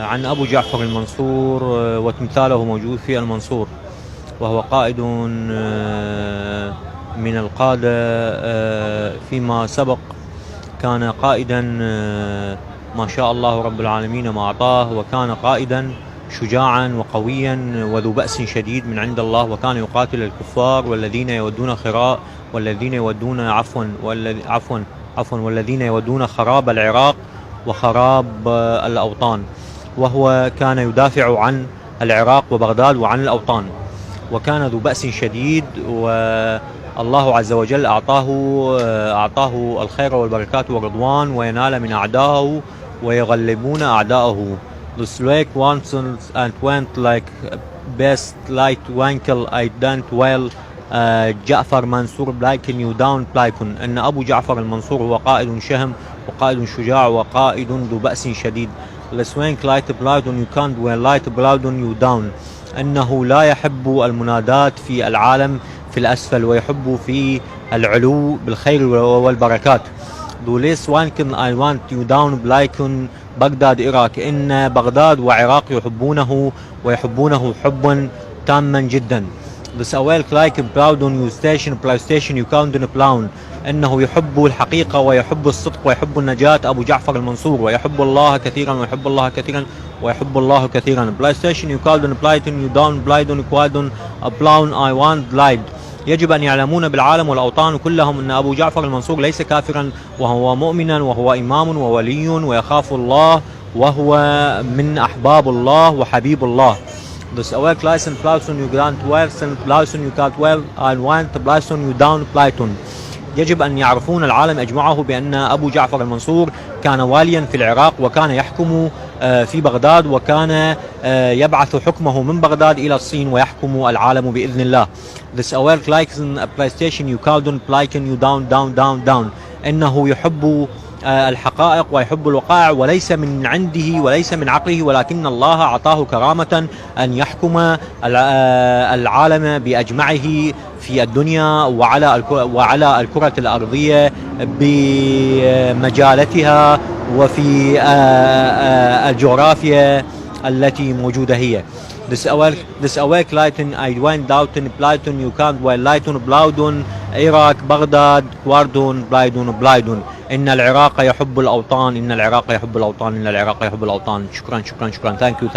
عن أبو جعفر المنصور، وتمثاله موجود في المنصور، وهو قائد من القادة فيما سبق. كان قائدا ما شاء الله رب العالمين ما أعطاه، وكان قائدا شجاعا وقويا وذو بأس شديد من عند الله، وكان يقاتل الكفار والذين يودون خراء والذين يودون والذين يودون خراب العراق وخراب الأوطان. وهو كان يدافع عن العراق وبغداد وعن الأوطان، وكان ذو بأس شديد، والله عز وجل أعطاه الخير والبركات والرضوان، وينال من أعدائه ويغلبون أعدائه. The slave once and went like best light winkle I don't well جعفر منصور بلايكن يو داون بلايكن. أن أبو جعفر المنصور هو قائد شهم وقائد شجاع وقائد ذو بأس شديد. لسوينك لايت بلاودون يو كاند وين لايت بلاودون يو داون. أنه لا يحب المنادات في العالم في الأسفل، ويحب في العلو بالخير والبركات. دوليس وانكن I want you down بلايكن بغداد إراك. إن بغداد وعراق يحبونه ويحبونه حبا تاما جدا. بس أويلك لايك براودون يو ستيشن بلاي ستيشن يو كاوندن بلاون. أنه يحب الحقيقة ويحب الصدق ويحب النجاة أبو جعفر المنصور، ويحب الله كثيرا ويحب الله كثيرا ويحب الله كثيرا. بلاي ستيشن يو كاوندن بلايتون يو داون بلايدون كوادون بلاون I want بلايد. يجب أن يعلمون بالعالم والأوطان كلهم أن أبو جعفر المنصور ليس كافرا، وهو مؤمنا وهو إمام وولي ويخاف الله، وهو من أحباب الله وحبيب الله. Dus awake license Plauson you grant Wilson Plauson you can't well I want Plauson you down Playton. يجب أن يعرفون العالم أجمعه بأن أبو جعفر المنصور كان واليا في العراق، وكان يحكم في بغداد، وكان يبعث حكمه من بغداد إلى الصين ويحكم العالم بإذن الله. This awake license PlayStation you can't Playton you down down down down. إنه يحب الحقائق ويحب الوقائع، وليس من عنده وليس من عقله، ولكن الله أعطاه كرامة أن يحكم العالم بأجمعه في الدنيا وعلى الكرة الأرضية بمجالتها وفي الجغرافيا التي موجودة هي. This awake lighten I went out in Playton you can't well lighten بلاودون عراق بغداد كواردون بلايدون. إن العراق يحب الأوطان، إن العراق يحب الأوطان، إن العراق يحب الأوطان. شكرا. Thank you.